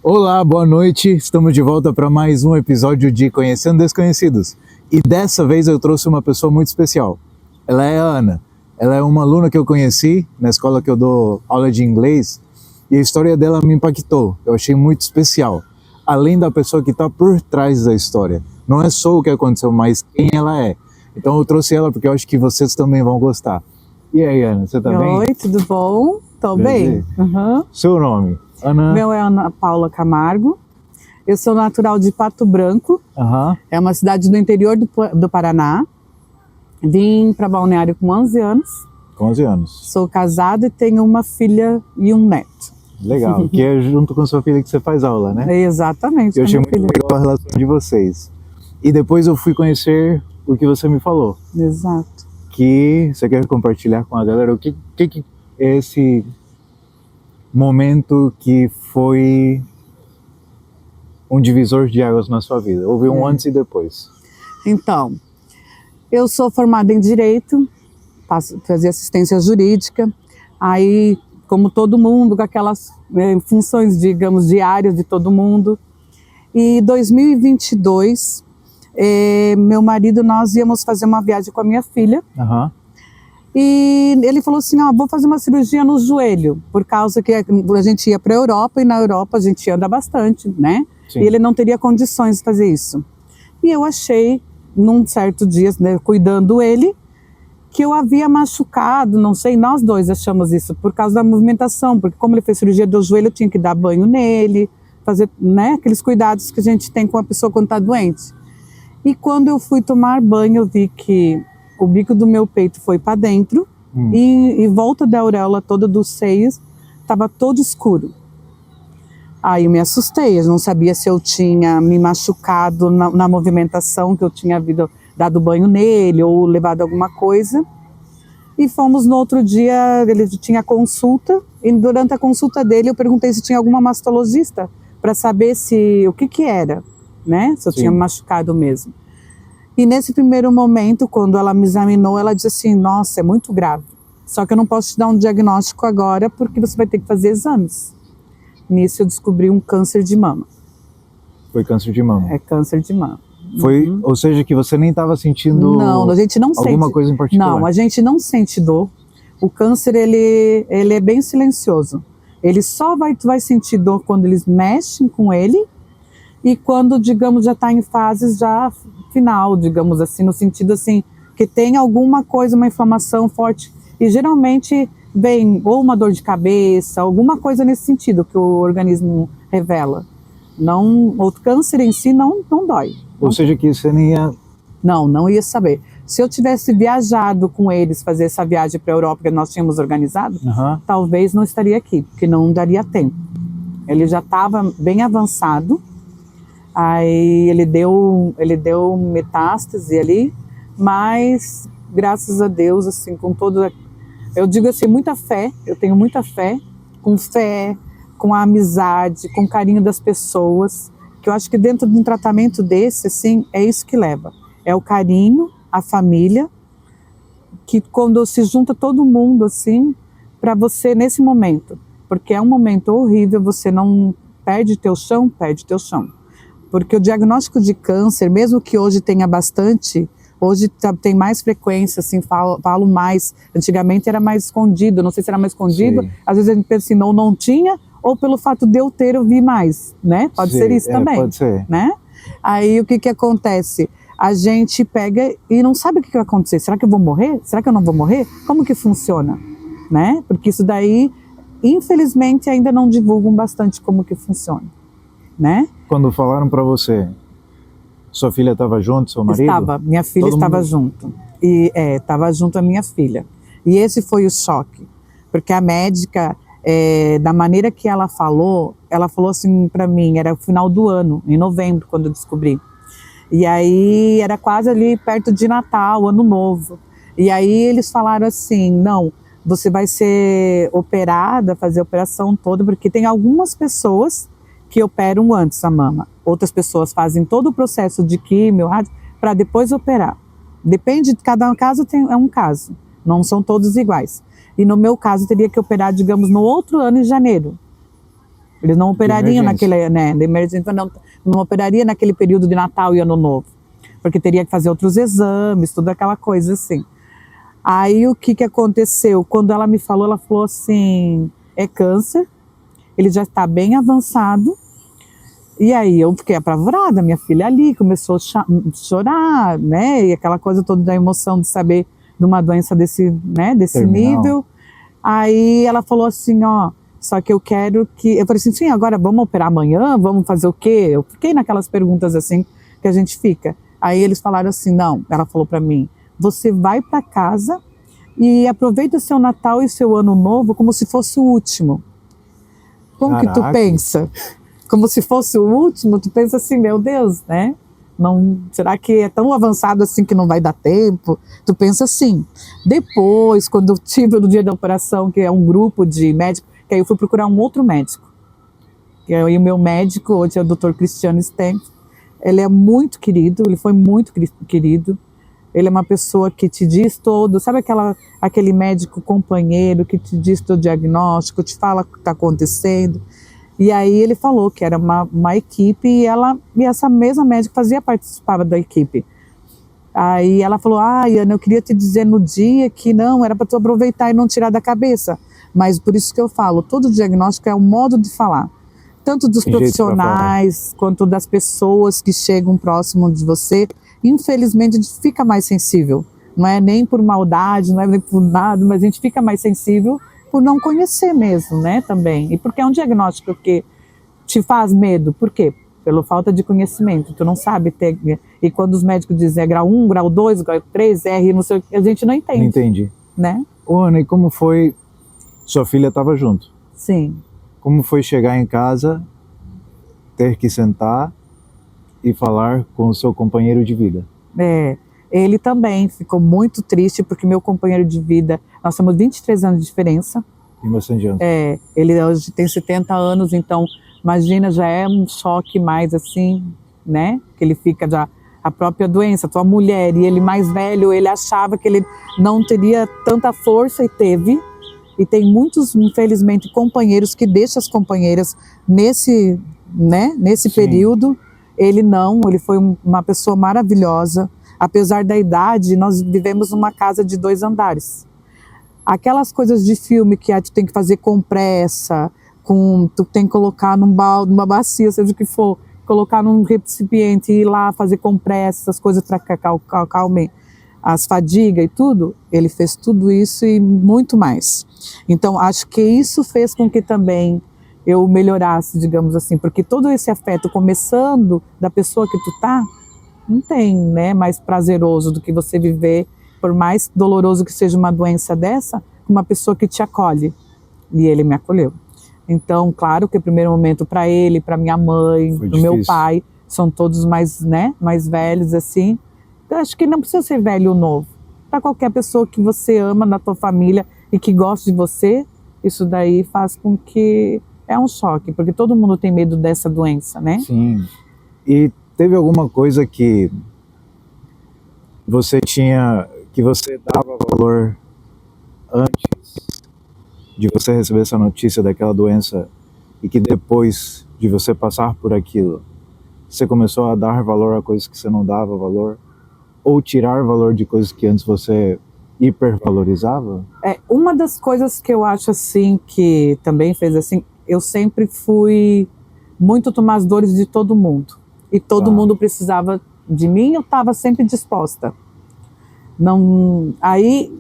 Olá, boa noite. Estamos de volta para mais um episódio de Conhecendo Desconhecidos. E dessa vez eu trouxe uma pessoa muito especial. Ela é a Ana. Ela é uma aluna que eu conheci na escola que eu dou aula de inglês. E a história dela me impactou. Eu achei muito especial. Além da pessoa que está por trás da história. Não é só o que aconteceu, mas quem ela é. Então eu trouxe ela porque eu acho que vocês também vão gostar. E aí, Ana, você tá bem? Oi, tudo bom? Tô bem. Uhum. Seu nome? Ana... Meu é Ana Paula Camargo. Eu sou natural de Pato Branco. É uma cidade do interior do Paraná. Vim para Balneário com 11 anos. Com 11 anos. Sou casada e tenho uma filha e um neto. Legal, que é junto com sua filha que você faz aula, né? Exatamente. Eu achei muito legal a relação de vocês. E depois eu fui conhecer o que você me falou. Exato. Que você quer compartilhar com a galera o que é esse momento que foi um divisor de águas na sua vida? Houve um antes e depois. Então, eu sou formada em Direito, fazia assistência jurídica, aí, como todo mundo, com aquelas funções, digamos, diárias de todo mundo. E em 2022, meu marido, nós íamos fazer uma viagem com a minha filha. E ele falou assim, vou fazer uma cirurgia no joelho, por causa que a gente ia para a Europa, e na Europa a gente anda bastante, né? Sim. E ele não teria condições de fazer isso. E eu achei, num certo dia, né, cuidando ele, que eu havia machucado, não sei, nós dois achamos isso, por causa da movimentação, porque como ele fez cirurgia do joelho, eu tinha que dar banho nele, fazer, né, aqueles cuidados que a gente tem com a pessoa quando está doente. E quando eu fui tomar banho, eu vi que o bico do meu peito foi para dentro e em volta da auréola toda dos seios estava todo escuro. Aí eu me assustei, eu não sabia se eu tinha me machucado na movimentação, que eu tinha dado banho nele ou levado alguma coisa. E fomos no outro dia, ele tinha consulta, e durante a consulta dele eu perguntei se tinha alguma mastologista para saber o que era, né? Se eu tinha me machucado mesmo. E nesse primeiro momento, quando ela me examinou, ela disse assim, nossa, é muito grave. Só que eu não posso te dar um diagnóstico agora, porque você vai ter que fazer exames. Nisso eu descobri um câncer de mama. Foi câncer de mama? É câncer de mama. Foi, ou seja, que você nem estava sentindo não, a gente não alguma coisa em particular? Não, a gente não sente dor. O câncer, ele é bem silencioso. Ele só vai sentir dor quando eles mexem com ele e quando, digamos, já está em fases já final, digamos assim, no sentido assim, que tem alguma coisa, uma inflamação forte. E geralmente vem ou uma dor de cabeça, alguma coisa nesse sentido que o organismo revela. Não, o câncer em si não dói. Ou seja, que você nem ia... Não ia saber. Se eu tivesse viajado com eles, fazer essa viagem para a Europa que nós tínhamos organizado, talvez não estaria aqui, porque não daria tempo. Ele já estava bem avançado, aí ele deu metástase ali, mas graças a Deus, assim, com toda, eu digo assim, muita fé, eu tenho muita fé, com a amizade, com o carinho das pessoas, que eu acho que dentro de um tratamento desse, assim, é isso que leva. É o carinho, a família, que quando se junta todo mundo, assim, para você nesse momento, porque é um momento horrível, você não perde teu chão. Porque o diagnóstico de câncer, mesmo que hoje tenha bastante, hoje tem mais frequência, assim, falo mais, antigamente era mais escondido, não sei se era mais escondido, às vezes a gente pensa assim, não tinha, ou pelo fato de eu ter, eu vi mais, né? Pode ser isso também, pode ser. Né? Aí o que acontece? A gente pega e não sabe o que vai acontecer. Será que eu vou morrer? Será que eu não vou morrer? Como que funciona? Né? Porque isso daí, infelizmente, ainda não divulgam bastante como que funciona. Né? Quando falaram para você, sua filha estava junto, seu marido? Estava, minha filha estava junto. E estava junto a minha filha. E esse foi o choque. Porque a médica, da maneira que ela falou assim para mim, era o final do ano, em novembro, quando eu descobri. E aí era quase ali perto de Natal, Ano Novo. E aí eles falaram assim, não, você vai ser operada, fazer a operação toda, porque tem algumas pessoas que operam antes a mama. Outras pessoas fazem todo o processo de químio, para depois operar. Depende, de cada caso é um caso, não são todos iguais. E no meu caso teria que operar, digamos, no outro ano, em janeiro. Eles não operariam emergência. naquele, né, de emergência, não operaria naquele período de Natal e Ano Novo, porque teria que fazer outros exames, toda aquela coisa assim. Aí o que aconteceu? Quando ela me falou, ela falou assim, é câncer, ele já está bem avançado. E aí eu fiquei apavorada, minha filha ali começou a chorar, né? E aquela coisa toda da emoção de saber de uma doença desse, né, desse Terminal. nível. Aí ela falou assim, ó, só que eu quero que... Eu falei assim, sim, agora vamos operar amanhã? Vamos fazer o quê? Eu fiquei naquelas perguntas assim que a gente fica. Aí eles falaram assim, não, ela falou para mim, você vai para casa e aproveita o seu Natal e o seu Ano Novo como se fosse o último. Como que tu Caraca. pensa? Como se fosse o último, tu pensa assim, meu Deus, né? Não, será que é tão avançado assim que não vai dar tempo? Tu pensa assim. Depois, quando eu tive no dia da operação, que é um grupo de médicos, que aí eu fui procurar um outro médico. E aí o meu médico, hoje é o Dr. Cristiano Stenck, ele é muito querido, ele foi muito querido. Ele é uma pessoa que te diz todo, sabe aquele médico companheiro que te diz todo o diagnóstico, te fala o que está acontecendo. E aí ele falou que era uma equipe e essa mesma médica participava da equipe. Aí ela falou, Ana, eu queria te dizer no dia que não, era para tu aproveitar e não tirar da cabeça. Mas por isso que eu falo, todo diagnóstico é um modo de falar. Tanto dos profissionais, quanto das pessoas que chegam próximo de você. Infelizmente a gente fica mais sensível. Não é nem por maldade, não é nem por nada, mas a gente fica mais sensível por não conhecer mesmo, né, também. E porque é um diagnóstico que te faz medo. Por quê? Pela falta de conhecimento. Tu não sabe ter... E quando os médicos dizem grau 1, grau 2, grau 3, R, não sei o que, a gente não entende. Não entendi. Né? Ô, Ana, e como foi... Sua filha estava junto. Sim. Como foi chegar em casa, ter que sentar e falar com o seu companheiro de vida? Ele também ficou muito triste, porque meu companheiro de vida, nós temos 23 anos de diferença. Tem bastante anos. Ele hoje tem 70 anos, então imagina, já é um choque mais assim, né? Que ele fica já, a própria doença, tua mulher, e ele mais velho, ele achava que ele não teria tanta força e teve. E tem muitos, infelizmente, companheiros que deixam as companheiras nesse período. Ele não, ele foi uma pessoa maravilhosa. Apesar da idade, nós vivemos numa casa de 2 andares. Aquelas coisas de filme que tu tem que fazer compressa, tu tem que colocar num balde, numa bacia, seja o que for, colocar num recipiente e ir lá fazer compressa, essas coisas para acalmar as fadigas e tudo, ele fez tudo isso e muito mais. Então, acho que isso fez com que também eu melhorasse, digamos assim, porque todo esse afeto, começando da pessoa que tu tá, não tem, né, mais prazeroso do que você viver, por mais doloroso que seja uma doença dessa, uma pessoa que te acolhe. E ele me acolheu. Então, claro que o primeiro momento para ele, para minha mãe, para o meu pai, são todos mais velhos, assim. Eu acho que não precisa ser velho ou novo. Para qualquer pessoa que você ama na tua família e que gosta de você, isso daí faz com que... É um choque, porque todo mundo tem medo dessa doença, né? Sim. E teve alguma coisa que você dava valor antes de você receber essa notícia daquela doença e que depois de você passar por aquilo, você começou a dar valor a coisas que você não dava valor? Ou tirar valor de coisas que antes você hipervalorizava? Uma das coisas que eu acho assim, que também fez assim, eu sempre fui muito tomar as dores de todo mundo. E todo mundo precisava de mim, eu estava sempre disposta. Aí,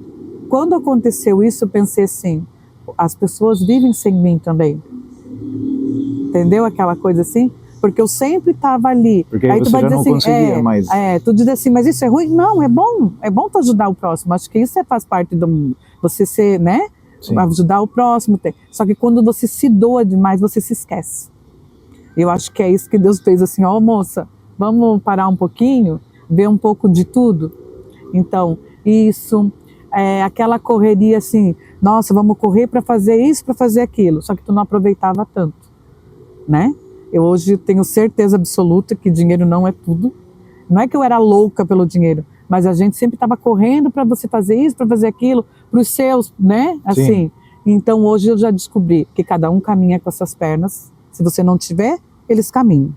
quando aconteceu isso, eu pensei assim, as pessoas vivem sem mim também. Entendeu aquela coisa assim? Porque eu sempre estava ali. Porque aí você já não conseguia mais. Tu diz assim, mas isso é ruim? Não, é bom tu ajudar o próximo. Acho que isso faz parte do mundo. Você ser, né? Sim. Ajudar o próximo. Só que quando você se doa demais, você se esquece. Eu acho que é isso que Deus fez assim, moça, vamos parar um pouquinho, ver um pouco de tudo. Então, isso, aquela correria assim, nossa, vamos correr para fazer isso, para fazer aquilo. Só que tu não aproveitava tanto, né? Eu hoje tenho certeza absoluta que dinheiro não é tudo. Não é que eu era louca pelo dinheiro, mas a gente sempre estava correndo para você fazer isso, para fazer aquilo, para os seus, né? Assim. Sim. Então hoje eu já descobri que cada um caminha com as suas pernas, Se você não tiver, eles caminham.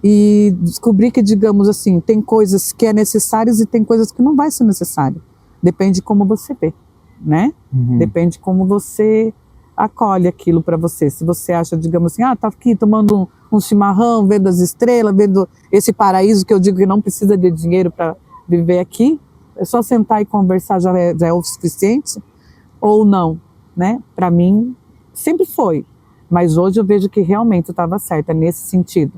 E descobri que, digamos assim, tem coisas que é necessárias e tem coisas que não vai ser necessário. Depende de como você vê, né? Depende de como você acolhe aquilo para você. Se você acha, digamos assim, tá aqui tomando um chimarrão, vendo as estrelas, vendo esse paraíso que eu digo que não precisa de dinheiro para viver aqui, é só sentar e conversar, já é o suficiente, ou não, né? Para mim, sempre foi. Mas hoje eu vejo que realmente eu estava certa nesse sentido.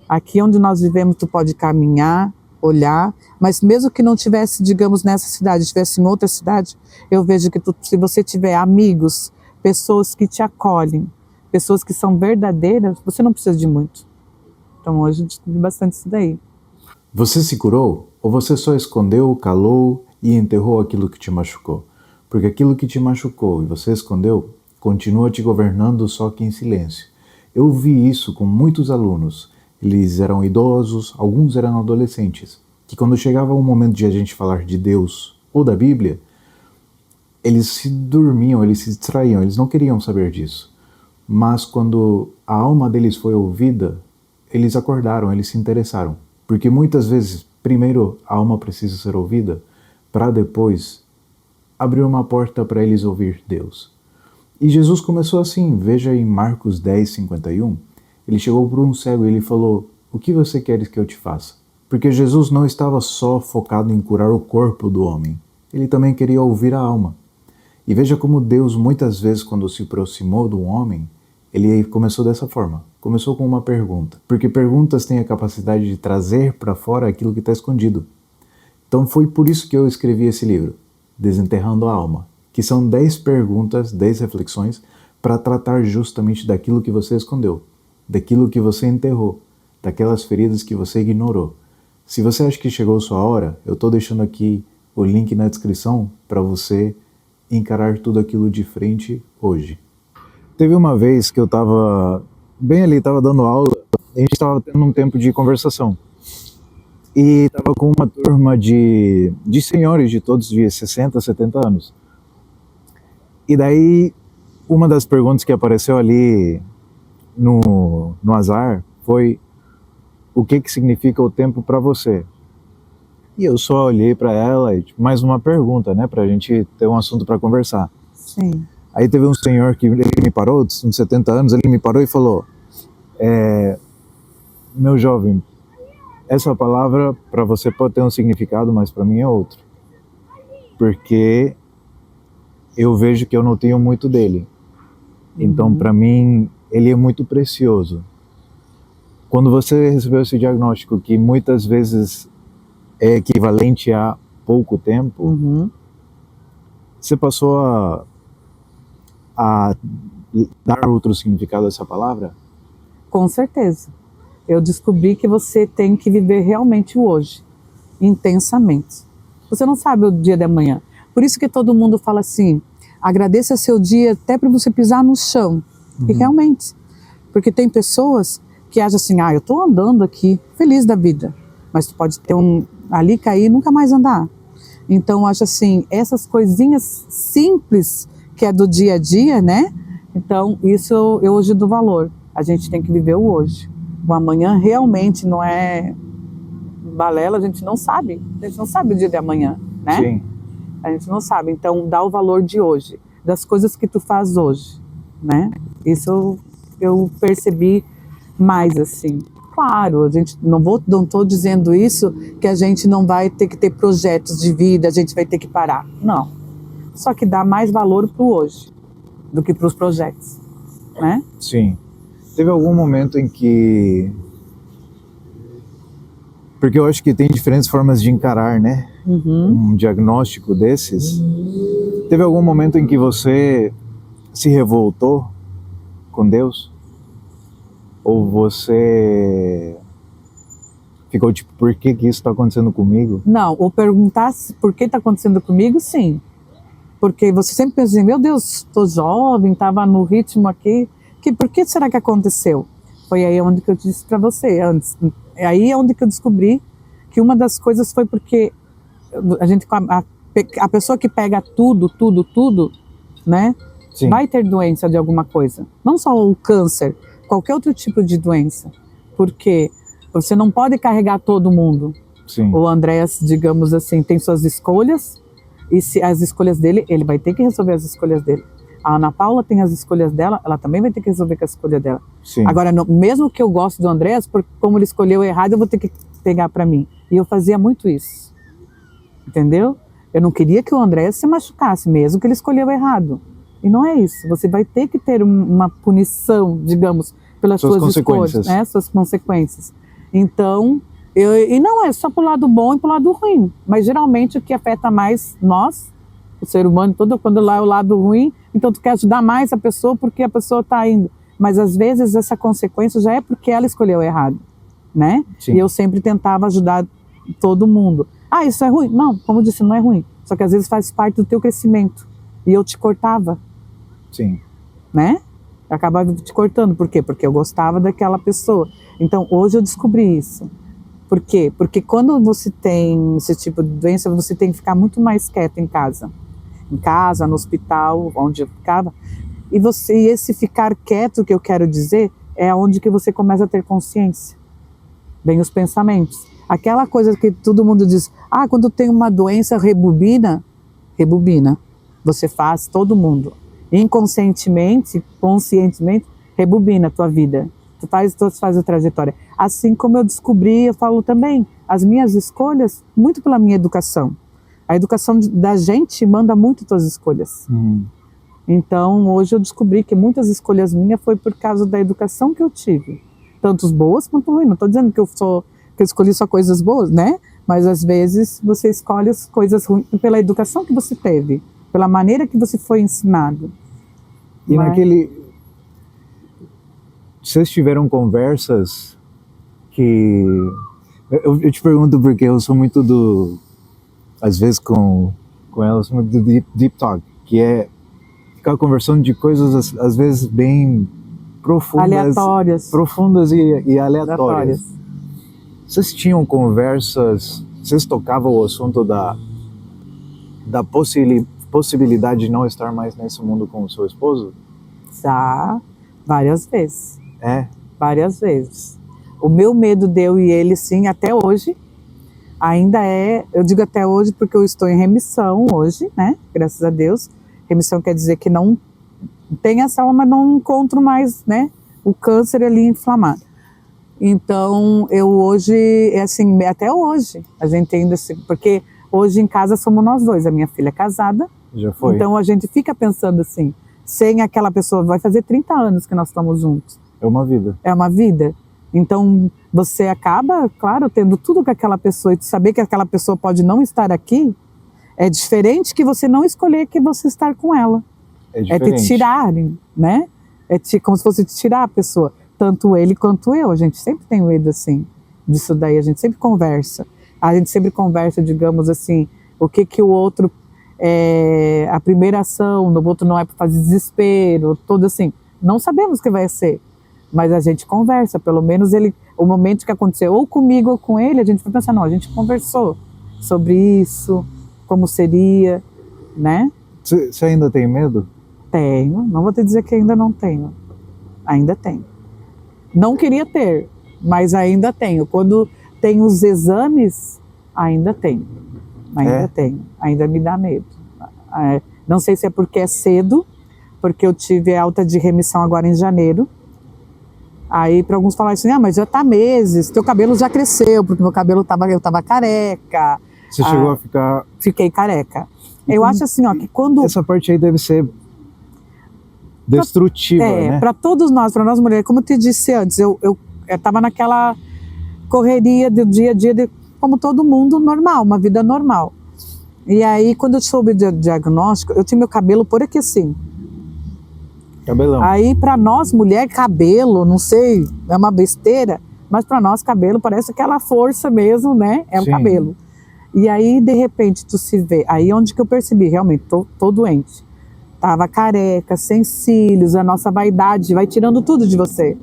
Aqui onde nós vivemos, tu pode caminhar, olhar, mas mesmo que não tivesse, digamos, nessa cidade, tivesse em outra cidade, eu vejo que se você tiver amigos, pessoas que te acolhem, pessoas que são verdadeiras, você não precisa de muito. Então hoje eu descobri bastante isso daí. Você se curou? Ou você só escondeu, calou e enterrou aquilo que te machucou? Porque aquilo que te machucou e você escondeu, continua te governando, só que em silêncio. Eu vi isso com muitos alunos. Eles eram idosos, alguns eram adolescentes, que quando chegava o momento de a gente falar de Deus ou da Bíblia, eles se dormiam, eles se distraíam, eles não queriam saber disso. Mas quando a alma deles foi ouvida, eles acordaram, eles se interessaram. Porque muitas vezes, primeiro a alma precisa ser ouvida, para depois abrir uma porta para eles ouvir Deus. E Jesus começou assim, veja em Marcos 10:51, ele chegou para um cego e ele falou, o que você queres que eu te faça? Porque Jesus não estava só focado em curar o corpo do homem, ele também queria ouvir a alma. E veja como Deus, muitas vezes, quando se aproximou de um homem, ele começou dessa forma. Começou com uma pergunta. Porque perguntas têm a capacidade de trazer para fora aquilo que está escondido. Então foi por isso que eu escrevi esse livro, Desenterrando a Alma, que são 10 perguntas, 10 reflexões, para tratar justamente daquilo que você escondeu, daquilo que você enterrou, daquelas feridas que você ignorou. Se você acha que chegou sua hora, eu estou deixando aqui o link na descrição para você encarar tudo aquilo de frente hoje. Teve uma vez que eu estava bem ali, estava dando aula, e a gente estava tendo um tempo de conversação. E estava com uma turma de senhores, de todos de 60, 70 anos. E daí, uma das perguntas que apareceu ali no azar foi: o que significa o tempo para você? E eu só olhei para ela e mais uma pergunta, né, para a gente ter um assunto para conversar. Sim. Aí teve um senhor que ele me parou, uns 70 anos, ele me parou e falou: meu jovem, essa palavra para você pode ter um significado, mas para mim é outro. Porque eu vejo que eu não tenho muito dele. Então, para mim, ele é muito precioso. Quando você recebeu esse diagnóstico, que muitas vezes é equivalente a pouco tempo, você passou a dar outro significado a essa palavra? Com certeza. Eu descobri que você tem que viver realmente o hoje, intensamente. Você não sabe o dia de amanhã. Por isso que todo mundo fala assim, agradeça seu dia até para você pisar no chão. E realmente. Porque tem pessoas que acham assim, eu estou andando aqui, feliz da vida. Mas tu pode ter ali cair e nunca mais andar. Então, eu acho assim, essas coisinhas simples que é do dia a dia, né? Então, isso eu hoje dou valor. A gente tem que viver o hoje. O amanhã realmente não é balela, a gente não sabe. A gente não sabe o dia de amanhã, né? Sim. A gente não sabe. Então, dá o valor de hoje, das coisas que tu faz hoje, né? Isso eu percebi mais assim. Claro, a gente não estou dizendo isso que a gente não vai ter que ter projetos de vida, a gente vai ter que parar. Não. Só que dá mais valor para o hoje do que para os projetos, né? Sim. Teve algum momento em que... Porque eu acho que tem diferentes formas de encarar, né? Um diagnóstico desses. Teve algum momento em que você se revoltou com Deus? Ou você ficou tipo, por que isso está acontecendo comigo? Não, ou perguntar por que está acontecendo comigo, sim. Porque você sempre pensa assim, meu Deus, estou jovem, estava no ritmo aqui, por que será que aconteceu? Foi aí onde que eu disse para você antes. Aí é onde que eu descobri que uma das coisas foi porque a pessoa que pega tudo, né? Sim. Vai ter doença de alguma coisa. Não só o câncer, qualquer outro tipo de doença. Porque você não pode carregar todo mundo. Sim. O Andrés, digamos assim, tem suas escolhas, e se as escolhas dele, ele vai ter que resolver as escolhas dele. A Ana Paula tem as escolhas dela, ela também vai ter que resolver com as escolhas dela. Sim. Agora, mesmo que eu goste do Andrés, como ele escolheu errado, eu vou ter que pegar para mim. E eu fazia muito isso. Entendeu? Eu não queria que o Andrés se machucasse, mesmo que ele escolheu errado. E não é isso. Você vai ter que ter uma punição, digamos, pelas suas escolhas, né? Suas consequências. Então, e não é só pro lado bom e pro lado ruim. Mas geralmente o que afeta mais nós, o ser humano todo, quando lá é o lado ruim, então tu quer ajudar mais a pessoa porque a pessoa está indo. Mas às vezes essa consequência já é porque ela escolheu errado, né? Sim. E eu sempre tentava ajudar todo mundo. Ah, isso é ruim? Não, como eu disse, não é ruim. Só que às vezes faz parte do teu crescimento. E eu te cortava. Sim. Né? Eu acabava te cortando. Por quê? Porque eu gostava daquela pessoa. Então hoje eu descobri isso. Por quê? Porque quando você tem esse tipo de doença, você tem que ficar muito mais quieto em casa. Em casa, no hospital, onde eu ficava. E esse ficar quieto, que eu quero dizer, é onde que você começa a ter consciência. Vem os pensamentos. Aquela coisa que todo mundo diz, quando tem uma doença, rebobina. Você faz, todo mundo. Inconscientemente, conscientemente, rebobina a tua vida. Tu faz a trajetória. Assim como eu descobri, eu falo também, as minhas escolhas, muito pela minha educação. A educação da gente manda muito tuas escolhas. Então, hoje eu descobri que muitas escolhas minhas foi por causa da educação que eu tive. Tanto boas quanto ruins. Não estou dizendo que eu escolhi só coisas boas, né? Mas às vezes você escolhe as coisas ruins pela educação que você teve, pela maneira que você foi ensinado. E vocês tiveram conversas que... Eu te pergunto porque eu sou muito às vezes com elas, muito do deep talk, que é ficar conversando de coisas às vezes bem profundas e aleatórias. Vocês tinham conversas, vocês tocavam o assunto da possibilidade de não estar mais nesse mundo com o seu esposo? Já, várias vezes. É? Várias vezes. O meu medo de eu e ele, sim, até hoje, ainda é, eu digo até hoje porque eu estou em remissão hoje, né? Graças a Deus. Remissão quer dizer que não tem essa alma, mas não encontro mais, né? O câncer ali inflamado. Então, eu hoje, assim, até hoje, a gente ainda, porque hoje em casa somos nós dois, a minha filha é casada. Já foi. Então a gente fica pensando assim, sem aquela pessoa, vai fazer 30 anos que nós estamos juntos. É uma vida. É uma vida. Então você acaba, claro, tendo tudo com aquela pessoa, e saber que aquela pessoa pode não estar aqui, é diferente que você não escolher que você estar com ela. É diferente. É te tirarem, né? Como se fosse te tirar a pessoa. Tanto ele quanto eu, a gente sempre tem medo assim, disso daí, a gente sempre conversa. A gente sempre conversa, digamos assim, o que o outro, a primeira ação do outro não é para fazer desespero, tudo assim. Não sabemos o que vai ser, mas a gente conversa, pelo menos o momento que aconteceu, ou comigo ou com ele, a gente vai pensar, não, a gente conversou sobre isso, como seria, né? Você ainda tem medo? Tenho, não vou te dizer que ainda não tenho, ainda tenho. Não queria ter, mas ainda tenho. Quando tem os exames, ainda tenho. Tenho. Ainda me dá medo. Não sei se é porque é cedo, porque eu tive alta de remissão agora em janeiro. Aí para alguns falaram assim, mas já tá meses, teu cabelo já cresceu, porque meu cabelo eu tava careca. Você chegou a ficar... Fiquei careca. Eu acho assim, que quando... Essa parte aí deve ser destrutiva, né? Para todos nós, para nós mulheres, como eu te disse antes, eu tava naquela correria do dia a dia, como todo mundo, normal, uma vida normal. E aí, quando eu soube do diagnóstico, eu tinha meu cabelo por aqui assim. Cabelão. Aí, para nós, mulher, cabelo, não sei, é uma besteira, mas para nós, cabelo parece aquela força mesmo, né? É o cabelo. E aí, de repente, tu se vê, aí onde que eu percebi, realmente, tô doente. Tava careca, sem cílios, a nossa vaidade vai tirando tudo de você.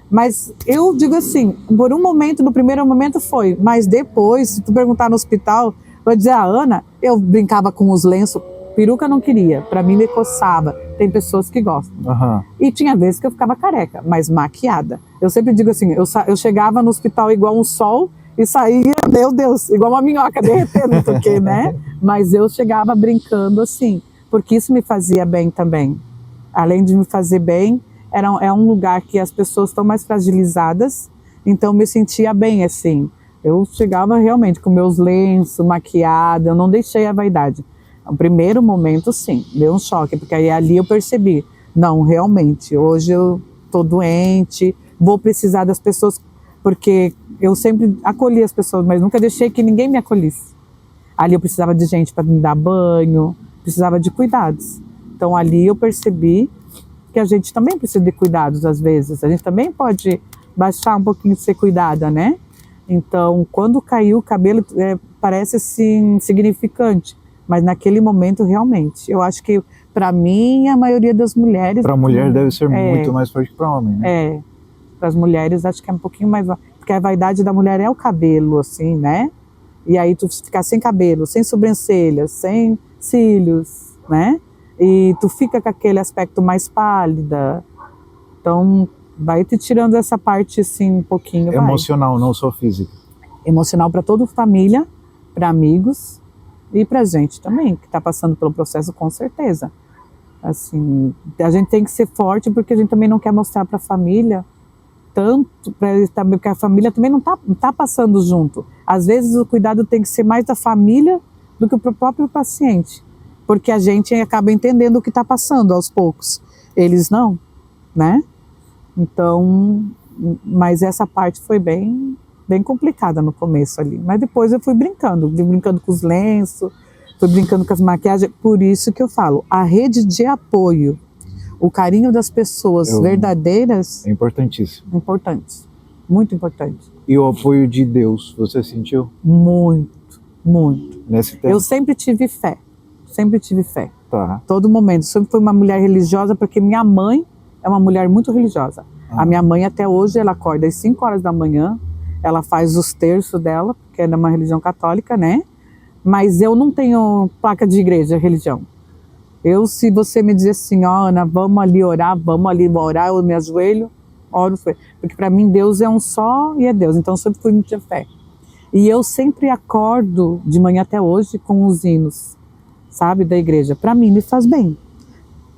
Mas eu digo assim, por um momento, no primeiro momento foi, mas depois, se tu perguntar no hospital, vai dizer, Ana, eu brincava com os lenços, peruca não queria, para mim me coçava, tem pessoas que gostam. Aham. E tinha vezes que eu ficava careca, mas maquiada. Eu sempre digo assim, eu chegava no hospital igual um sol e saía, meu Deus, igual uma minhoca derretendo, porque, né? Mas eu chegava brincando assim, porque isso me fazia bem também. Além de me fazer bem, é um lugar que as pessoas estão mais fragilizadas, então eu me sentia bem assim. Eu chegava realmente com meus lenços, maquiada, eu não deixei a vaidade. No primeiro momento, sim, deu um choque, porque aí ali eu percebi, não, realmente, hoje eu estou doente, vou precisar das pessoas, porque eu sempre acolhi as pessoas, mas nunca deixei que ninguém me acolhesse. Ali eu precisava de gente para me dar banho, precisava de cuidados. Então ali eu percebi que a gente também precisa de cuidados às vezes, a gente também pode baixar um pouquinho de ser cuidada, né? Então, quando caiu o cabelo, parece assim, insignificante, mas naquele momento realmente, eu acho que para mim a maioria das mulheres... Para a mulher deve ser muito mais forte que para o homem, né? Para as mulheres acho que é um pouquinho mais, porque a vaidade da mulher é o cabelo, assim, né? E aí tu ficar sem cabelo, sem sobrancelhas, sem cílios, né? E tu fica com aquele aspecto mais pálida, então vai te tirando essa parte assim um pouquinho. Emocional, não só física. Emocional para toda a família, para amigos e para gente também, que está passando pelo processo, com certeza. Assim, a gente tem que ser forte porque a gente também não quer mostrar para a família tanto, porque a família também não tá passando junto. Às vezes o cuidado tem que ser mais da família do que o próprio paciente, porque a gente acaba entendendo o que está passando aos poucos. Eles não, né? Então, mas essa parte foi bem complicada no começo ali. Mas depois eu fui brincando com os lenços, fui brincando com as maquiagens. Por isso que eu falo, a rede de apoio, o carinho das pessoas verdadeiras... É importantíssimo. Importante, muito importante. E o apoio de Deus, você sentiu? Muito, muito. Nesse tempo? Eu sempre tive fé, sempre tive fé. Tá. Todo momento. Sempre fui uma mulher religiosa, porque minha mãe é uma mulher muito religiosa. A minha mãe até hoje, ela acorda às 5 horas da manhã, ela faz os terços dela, porque é de uma religião católica, né? Mas eu não tenho placa de igreja, religião. Se você me dizer assim, ó, Ana, vamos ali orar, eu me ajoelho, oro, porque para mim Deus é um só e é Deus, então eu sempre fui muita fé. E eu sempre acordo de manhã até hoje com os hinos, sabe, da igreja. Para mim me faz bem,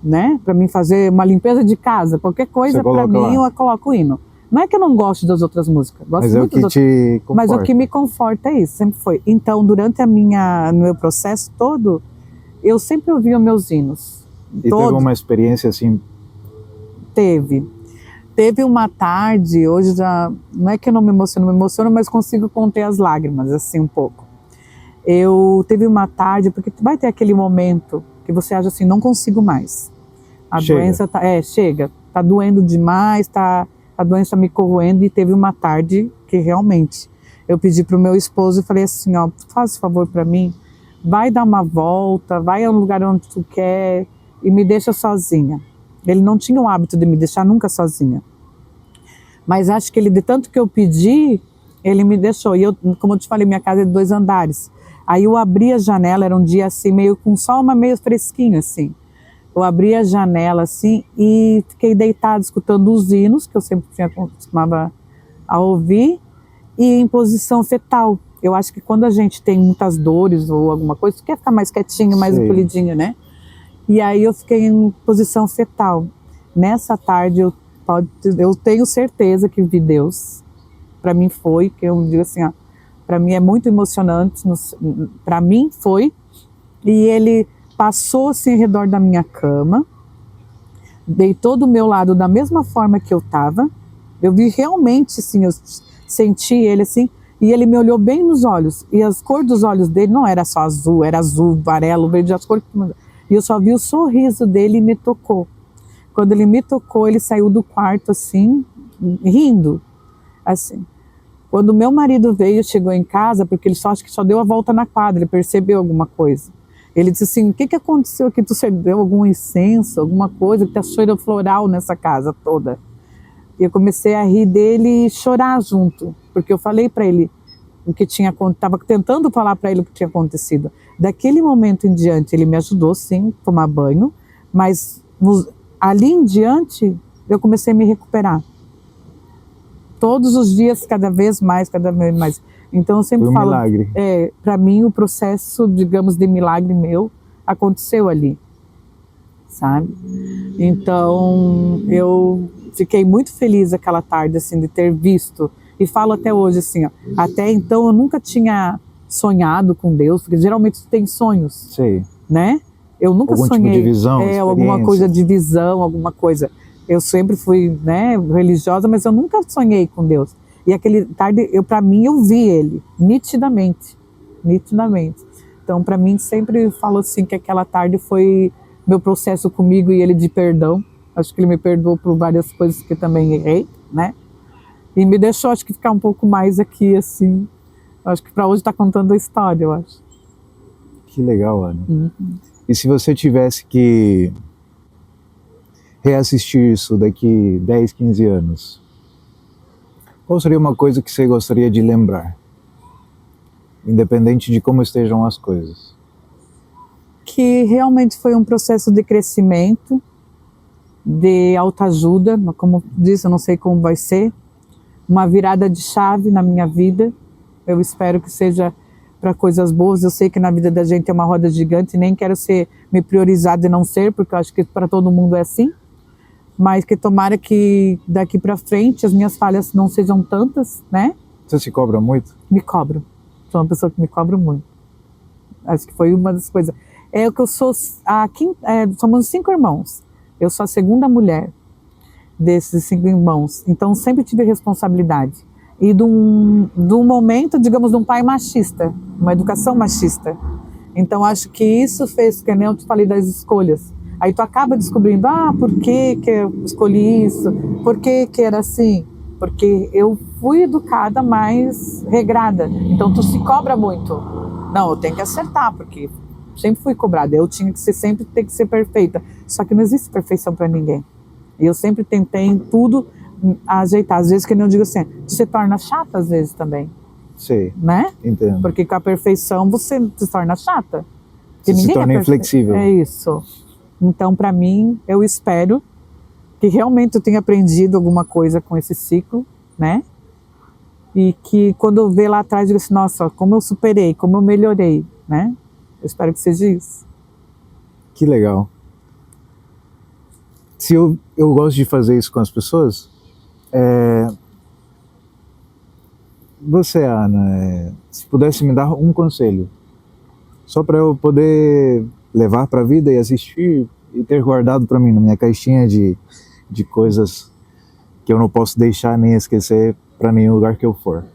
né? Para mim fazer uma limpeza de casa, qualquer coisa, para mim eu coloco o hino. Não é que eu não gosto das outras músicas, gosto muito das outras, te conforta. Mas o que me conforta é isso, sempre foi. Então, durante no meu processo todo, eu sempre ouvia meus hinos. E teve uma experiência assim? Teve uma tarde, hoje já, não é que eu não me emociono, mas consigo conter as lágrimas, assim, um pouco. Teve uma tarde, porque vai ter aquele momento que você acha assim, não consigo mais. A doença chega, tá doendo demais, a doença me corroendo, e teve uma tarde que realmente eu pedi para o meu esposo e falei assim, ó, faz favor para mim, vai dar uma volta, vai a um lugar onde tu quer e me deixa sozinha. Ele não tinha o hábito de me deixar nunca sozinha. Mas acho que ele, de tanto que eu pedi, ele me deixou. E eu, como eu te falei, minha casa é de 2 andares. Aí eu abri a janela, era um dia assim, meio com sol, mas meio fresquinho assim. Eu abri a janela assim e fiquei deitada escutando os hinos, que eu sempre costumava a ouvir, e em posição fetal. Eu acho que quando a gente tem muitas dores ou alguma coisa, tu quer ficar mais quietinho, mais encolhidinho, né? E aí eu fiquei em posição fetal. Nessa tarde eu tenho certeza que vi Deus. Para mim foi, que eu digo assim, ó, para mim é muito emocionante, para mim foi, e ele passou assim ao redor da minha cama, deitou do meu lado da mesma forma que eu estava. Eu vi realmente, assim, eu senti ele assim, e ele me olhou bem nos olhos, e as cores dos olhos dele não era só azul, era azul, amarelo, verde, as cores. E eu só vi o sorriso dele e me tocou. Quando ele me tocou, ele saiu do quarto assim, rindo, assim. Quando meu marido veio, chegou em casa, porque ele acho que só deu a volta na quadra, ele percebeu alguma coisa. Ele disse assim, o que aconteceu aqui? Tu deu algum incenso, alguma coisa, que tá cheiro floral nessa casa toda. E eu comecei a rir dele e chorar junto, porque eu falei para ele o que tinha acontecido, estava tentando falar para ele o que tinha acontecido. Daquele momento em diante, ele me ajudou sim a tomar banho, mas ali em diante, eu comecei a me recuperar. Todos os dias, cada vez mais, cada vez mais. Então eu sempre Foi um falo, milagre. para mim o processo, digamos, de milagre meu aconteceu ali, sabe? Então eu fiquei muito feliz aquela tarde, assim, de ter visto, e falo até hoje, assim, ó, até então eu nunca tinha sonhado com Deus, porque geralmente tu tem sonhos, Sei. né? Eu nunca Algum sonhei, tipo de visão, alguma coisa de visão, alguma coisa. Eu sempre fui, né, religiosa, mas eu nunca sonhei com Deus. E aquele tarde, para mim, eu vi ele nitidamente, nitidamente. Então, para mim, sempre falo assim que aquela tarde foi meu processo comigo e ele de perdão. Acho que ele me perdoou por várias coisas que também errei, né? E me deixou, acho que, ficar um pouco mais aqui, assim. Acho que para hoje está contando a história, eu acho. Que legal, Ana. E se você tivesse que reassistir isso daqui 10, 15 anos, qual seria uma coisa que você gostaria de lembrar? Independente de como estejam as coisas. Que realmente foi um processo de crescimento, de autoajuda, como disse, eu não sei como vai ser, uma virada de chave na minha vida. Eu espero que seja para coisas boas. Eu sei que na vida da gente é uma roda gigante, nem quero me priorizar de não ser, porque eu acho que para todo mundo é assim, mas que tomara que daqui para frente as minhas falhas não sejam tantas, né? Você se cobra muito? Me cobro. Sou uma pessoa que me cobra muito. Acho que foi uma das coisas. É o que eu sou, somos 5 irmãos. Eu sou a segunda mulher desses 5 irmãos. Então sempre tive responsabilidade. E de um momento, digamos, de um pai machista, uma educação machista. Então acho que isso fez, que nem eu te falei das escolhas. Aí tu acaba descobrindo, por que eu escolhi isso? Por que era assim? Porque eu fui educada mais regrada. Então tu se cobra muito. Não, eu tenho que acertar, porque sempre fui cobrada. Eu tinha que ser, sempre tem que ser perfeita. Só que não existe perfeição para ninguém. E eu sempre tentei em tudo ajeitar. Às vezes, que nem eu digo assim, se torna chata às vezes também. Sei. Né? Entendo. Porque com a perfeição você se torna chata. Você se torna inflexível. É isso. Então, para mim, eu espero que realmente eu tenha aprendido alguma coisa com esse ciclo, né? E que quando eu ver lá atrás, eu digo assim, nossa, como eu superei, como eu melhorei, né? Eu espero que seja isso. Que legal. Se eu gosto de fazer isso com as pessoas, você, Ana, se pudesse me dar um conselho, só para eu poder levar para a vida e assistir e ter guardado para mim na minha caixinha de coisas que eu não posso deixar nem esquecer para nenhum lugar que eu for.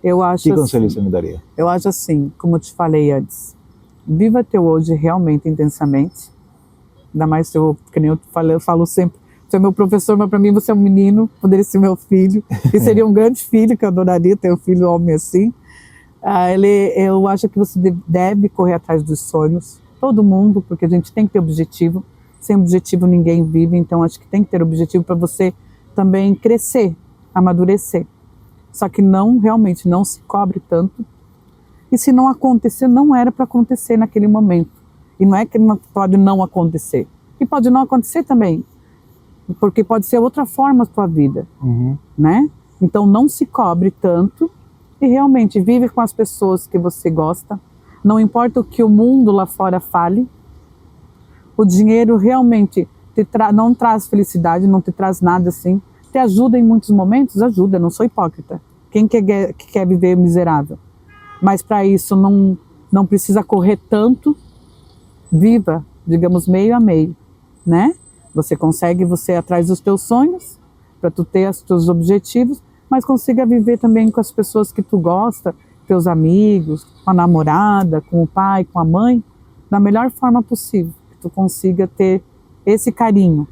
Eu acho que conselho você me daria? Eu acho assim, como eu te falei antes, viva teu hoje realmente intensamente. Ainda mais que nem eu falei, eu falo sempre, você é meu professor, mas para mim você é um menino, poderia ser meu filho, e seria um grande filho, que eu adoraria ter um filho homem assim. Eu acho que você deve correr atrás dos sonhos, todo mundo, porque a gente tem que ter objetivo. Sem objetivo ninguém vive, então acho que tem que ter objetivo para você também crescer, amadurecer. Só que realmente não se cobre tanto. E se não acontecer, não era para acontecer naquele momento. E não é que não pode não acontecer. E pode não acontecer também, porque pode ser outra forma a tua vida, né? Então não se cobre tanto e realmente vive com as pessoas que você gosta. Não importa o que o mundo lá fora fale. O dinheiro realmente não traz felicidade, não te traz nada assim. Te ajuda em muitos momentos? Ajuda, não sou hipócrita. Quem quer viver miserável? Mas para isso não precisa correr tanto. Viva, digamos, meio a meio, né? Você consegue, você atrás dos teus sonhos, para tu ter os teus objetivos, mas consiga viver também com as pessoas que tu gosta, teus amigos, com a namorada, com o pai, com a mãe, da melhor forma possível, que tu consiga ter esse carinho,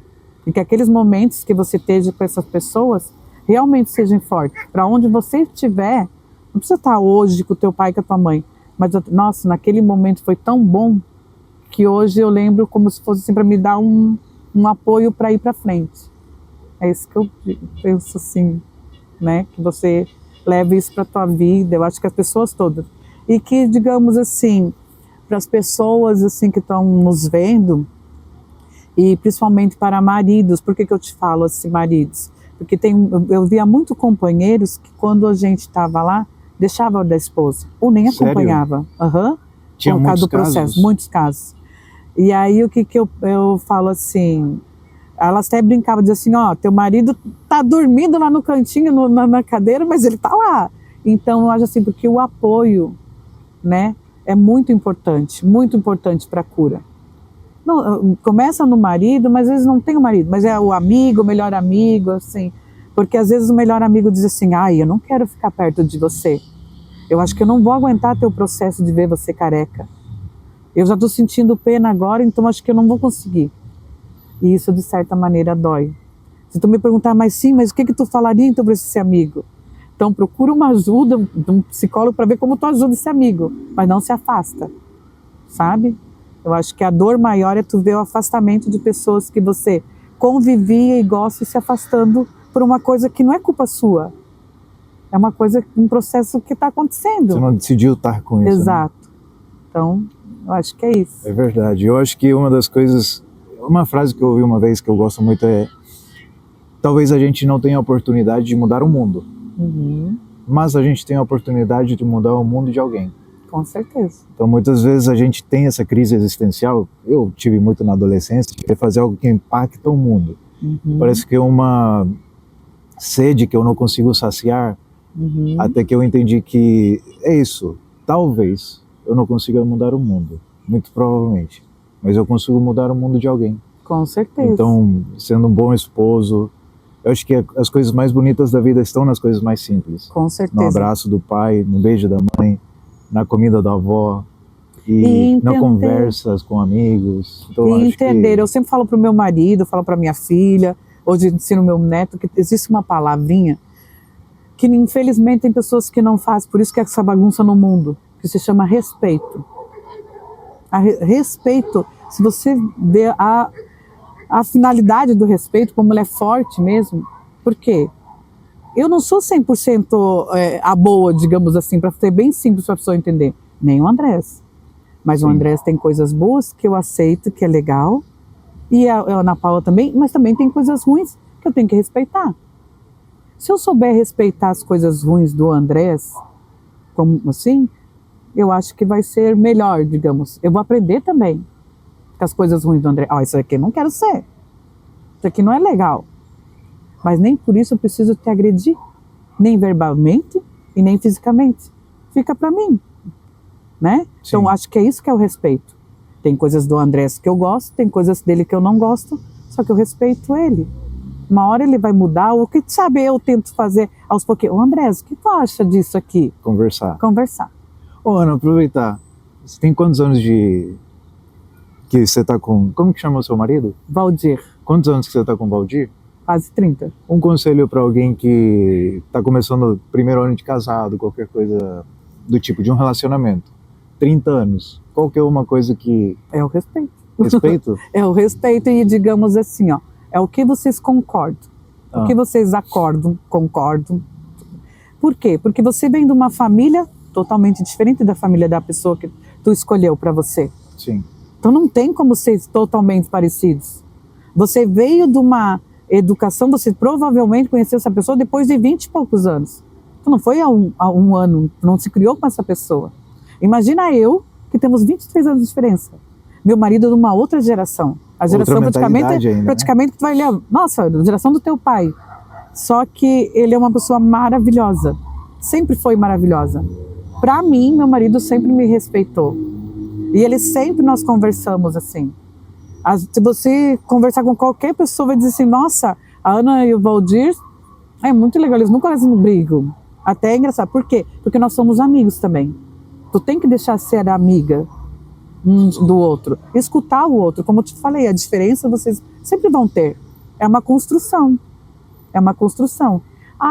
e que aqueles momentos que você esteja com essas pessoas realmente sejam fortes. Para onde você estiver, não precisa estar hoje com o teu pai e com a tua mãe, mas, nossa, naquele momento foi tão bom, que hoje eu lembro como se fosse assim, para me dar um apoio para ir para frente. É isso que eu penso assim, né? Que você leve isso para a tua vida, eu acho que as pessoas todas. E que, digamos assim, para as pessoas assim que estão nos vendo, E principalmente para maridos. Por que eu te falo assim, maridos? Porque eu via muito companheiros que quando a gente estava lá, deixava da esposa, ou nem Sério? acompanhava. Tinha Por causa muitos do processo, casos? muitos casos. E aí o que eu falo assim, elas até brincavam, diziam assim, ó, teu marido tá dormindo lá no cantinho, na cadeira, mas ele tá lá. Então eu acho assim, porque o apoio, né, é muito importante para a cura. Não, começa no marido, mas às vezes não tem o marido, mas é o amigo, o melhor amigo, assim. Porque às vezes o melhor amigo diz assim, ai, eu não quero ficar perto de você. Eu acho que eu não vou aguentar teu processo de ver você careca. Eu já estou sentindo pena agora, então acho que eu não vou conseguir. E isso, de certa maneira, dói. Se tu me perguntar, mas o que tu falaria então para esse amigo? Então procura uma ajuda de um psicólogo para ver como tu ajuda esse amigo, mas não se afasta, sabe? Eu acho que a dor maior é tu ver o afastamento de pessoas que você convivia e gosta e se afastando por uma coisa que não é culpa sua. É uma coisa, um processo que está acontecendo. Você não decidiu estar com isso. Exato. Né? Então, eu acho que é isso. É verdade. Eu acho que uma das coisas, uma frase que eu ouvi uma vez que eu gosto muito é: talvez a gente não tenha a oportunidade de mudar o mundo, mas a gente tem a oportunidade de mudar o mundo de alguém. Com certeza. Então muitas vezes a gente tem essa crise existencial, eu tive muito na adolescência, de querer fazer algo que impacta o mundo. Parece que é uma sede que eu não consigo saciar, até que eu entendi que é isso, talvez eu não consiga mudar o mundo, muito provavelmente, mas eu consigo mudar o mundo de alguém. Com certeza. Então, sendo um bom esposo, eu acho que as coisas mais bonitas da vida estão nas coisas mais simples. Com certeza. No abraço do pai, no beijo da mãe, na comida da avó, e na conversas com amigos. Então, e entender, eu sempre falo para o meu marido, falo para minha filha, hoje ensino meu neto, que existe uma palavrinha que infelizmente tem pessoas que não fazem, por isso que é essa bagunça no mundo, que se chama respeito. Respeito, se você vê a finalidade do respeito, como ele é forte mesmo, por quê? Eu não sou 100% a boa, digamos assim, para ser bem simples para a pessoa entender, nem o Andrés. Mas o Andrés tem coisas boas que eu aceito, que é legal, e a Ana Paula também, mas também tem coisas ruins que eu tenho que respeitar. Se eu souber respeitar as coisas ruins do Andrés, como assim, eu acho que vai ser melhor, digamos. Eu vou aprender também com as coisas ruins do Andrés. Isso aqui eu não quero ser. Isso aqui não é legal. Mas nem por isso eu preciso te agredir, nem verbalmente e nem fisicamente. Fica para mim, né? Sim. Então acho que é isso que é o respeito. Tem coisas do Andrés que eu gosto, tem coisas dele que eu não gosto, só que eu respeito ele. Uma hora ele vai mudar, o que sabe eu tento fazer aos pouquinhos. Ô Andrés, o que tu acha disso aqui? Conversar. Ô Ana, aproveitar. Você tem quantos anos que você tá com... Como que chama o seu marido? Valdir. Quantos anos que você tá com o Valdir? Quase 30. Um conselho para alguém que está começando o primeiro ano de casado, qualquer coisa do tipo, de um relacionamento. 30 anos. Qual que é uma coisa que... É o respeito. Respeito? É o respeito e digamos assim, ó, é o que vocês concordam. O que vocês concordam. Por quê? Porque você vem de uma família totalmente diferente da família da pessoa que tu escolheu para você. Sim. Então não tem como ser totalmente parecidos. Você veio de uma educação, você provavelmente conheceu essa pessoa depois de 20 e poucos anos. Tu não foi há um ano, tu não se criou com essa pessoa. Imagina eu, que temos 23 anos de diferença. Meu marido é de uma outra geração. A geração praticamente que tu vai olhar, nossa, a geração do teu pai. Só que ele é uma pessoa maravilhosa. Sempre foi maravilhosa. Para mim, meu marido sempre me respeitou. E ele sempre, nós conversamos assim. Se você conversar com qualquer pessoa, vai dizer assim, nossa, a Ana e o Valdir, é muito legal, eles nunca mais brigam. Até é engraçado. Por quê? Porque nós somos amigos também. Tu tem que deixar ser amiga um do outro. Escutar o outro. Como eu te falei, a diferença vocês sempre vão ter. É uma construção. É uma construção.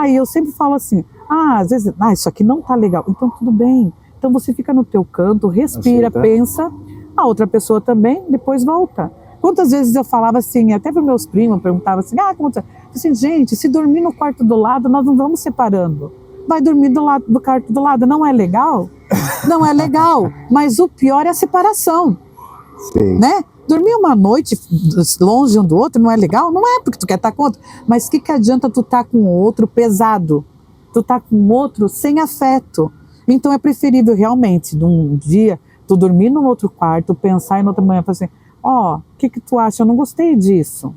E eu sempre falo assim, às vezes, isso aqui não tá legal. Então tudo bem. Então você fica no teu canto, respira, pensa. A outra pessoa também, depois volta. Quantas vezes eu falava assim, até para meus primos, perguntava assim, como tá? Assim, gente, se dormir no quarto do lado, nós não vamos separando. Vai dormir do quarto do lado, não é legal? Não é legal, mas o pior é a separação. Sim. Né? Dormir uma noite longe um do outro não é legal? Não é porque tu quer estar com outro. Mas o que adianta tu estar com o outro pesado? Tu estar com o outro sem afeto. Então é preferível realmente, num dia, tu dormir num outro quarto, pensar e na outra manhã falar assim, ó, o que tu acha? Eu não gostei disso.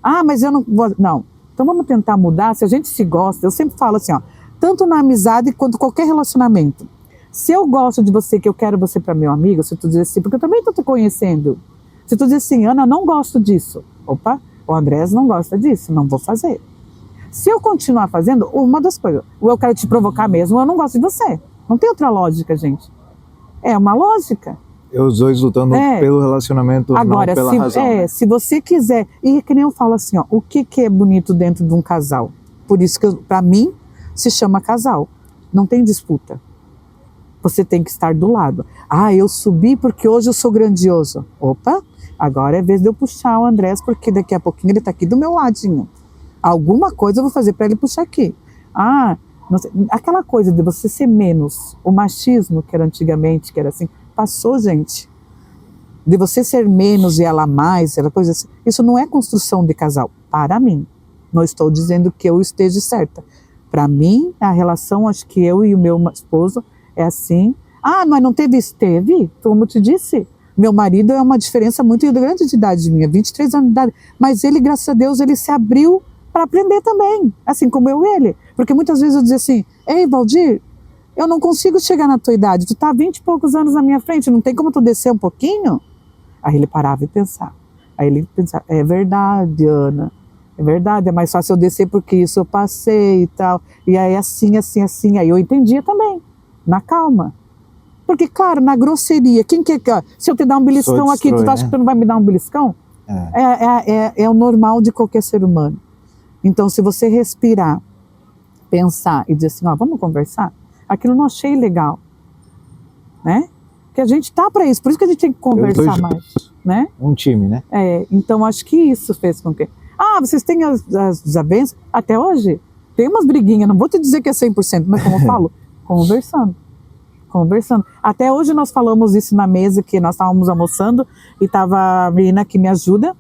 Ah, mas eu não vou... Não. Então vamos tentar mudar. Se a gente se gosta, eu sempre falo assim, ó, tanto na amizade quanto qualquer relacionamento. Se eu gosto de você, que eu quero você para meu amigo, se tu diz assim, porque eu também estou te conhecendo. Se tu diz assim, Ana, eu não gosto disso. Opa, o Andrés não gosta disso, não vou fazer. Se eu continuar fazendo, uma das coisas, ou eu quero te provocar mesmo, ou eu não gosto de você. Não tem outra lógica, gente. É uma lógica. É os dois lutando pelo relacionamento, agora, não pela razão. Né? Se você quiser, e que nem eu falo assim, ó, o que é bonito dentro de um casal? Por isso que, para mim, se chama casal. Não tem disputa. Você tem que estar do lado. Ah, eu subi porque hoje eu sou grandioso. Opa, agora é vez de eu puxar o Andrés, porque daqui a pouquinho ele está aqui do meu ladinho. Alguma coisa eu vou fazer para ele puxar aqui. Ah, não sei, aquela coisa de você ser menos, o machismo que era antigamente, que era assim, passou, gente. De você ser menos e ela mais, ela coisa assim. Isso não é construção de casal, para mim. Não estou dizendo que eu esteja certa. Para mim, a relação, acho que eu e o meu esposo é assim. Ah, mas não teve isso? Teve, como eu te disse. Meu marido é uma diferença muito grande de idade minha, 23 anos de idade. Mas ele, graças a Deus, ele se abriu para aprender também, assim como eu e ele. Porque muitas vezes eu dizia assim, ei, Valdir, eu não consigo chegar na tua idade, tu tá 20 e poucos anos na minha frente, não tem como tu descer um pouquinho? Aí ele parava e pensava. Aí ele pensava, é verdade, Ana, é verdade, é mais fácil eu descer porque isso eu passei e tal. E aí assim, aí eu entendia também, na calma. Porque, claro, na grosseria, quem quer que... Se eu te dar um beliscão aqui, tu acha que tu não vai me dar um beliscão? É o normal de qualquer ser humano. Então, se você respirar, pensar e dizer assim, ó, vamos conversar, aquilo não achei legal, né? Porque a gente tá para isso, por isso que a gente tem que conversar mais, né? Um time, né? Então acho que isso fez com que... Ah, vocês têm as desavenças? Até hoje? Tem umas briguinhas, não vou te dizer que é 100%, mas como eu falo, conversando. Até hoje nós falamos isso na mesa, que nós estávamos almoçando, e estava a menina que me ajuda,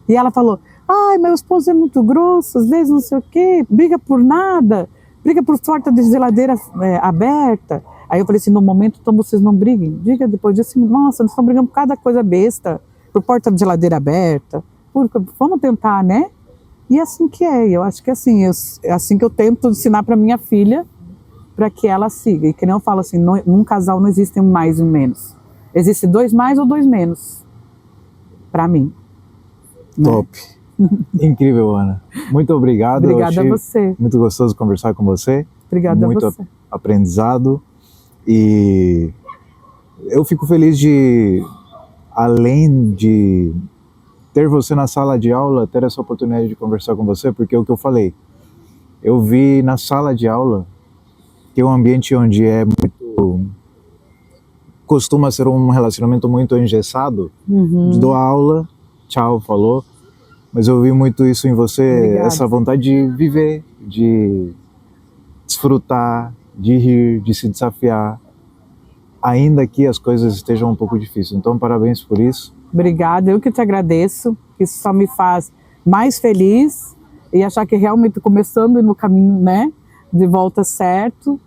e ela falou, ai, meu esposo é muito grosso, às vezes não sei o quê, briga por nada, briga por porta de geladeira aberta. Aí eu falei assim, no momento, então vocês não briguem. Diga depois disso, nossa, nós estamos brigando por cada coisa besta, por porta de geladeira aberta, vamos tentar, né? E é assim que é, eu acho que é assim que eu tento ensinar para minha filha, para que ela siga. E que nem eu falo assim, num casal não existe um mais e um menos. Existe 2 mais ou 2 menos, para mim. Top. Né? Incrível, Ana. Muito obrigado. Obrigada a você. Muito gostoso conversar com você. Obrigada a você. Muito aprendizado. E eu fico feliz de, além de ter você na sala de aula, ter essa oportunidade de conversar com você, porque é o que eu falei. Eu vi na sala de aula que é um ambiente onde costuma ser um relacionamento muito engessado. Dou a aula, tchau, falou. Mas eu vi muito isso em você, Obrigada. Essa vontade de viver, de desfrutar, de rir, de se desafiar, ainda que as coisas estejam um pouco difíceis. Então, parabéns por isso. Obrigada, eu que te agradeço. Isso só me faz mais feliz e achar que realmente começando no caminho, né, de volta certo.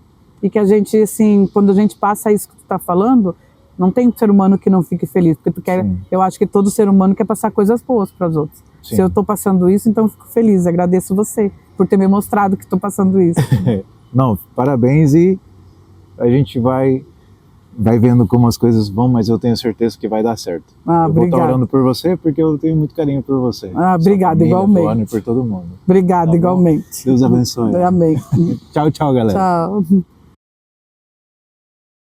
E que a gente, assim, quando a gente passa isso que tu está falando, não tem ser humano que não fique feliz, porque tu quer, eu acho que todo ser humano quer passar coisas boas para os outros. Sim. Se eu estou passando isso, então eu fico feliz, agradeço você por ter me mostrado que estou passando isso. Não, parabéns, e a gente vai vendo como as coisas vão, mas eu tenho certeza que vai dar certo. Eu vou estar orando por você, porque eu tenho muito carinho por você. Obrigada, igualmente. E por todo mundo. Obrigada, igualmente. Deus abençoe. Amém. Tchau, tchau, galera. Tchau.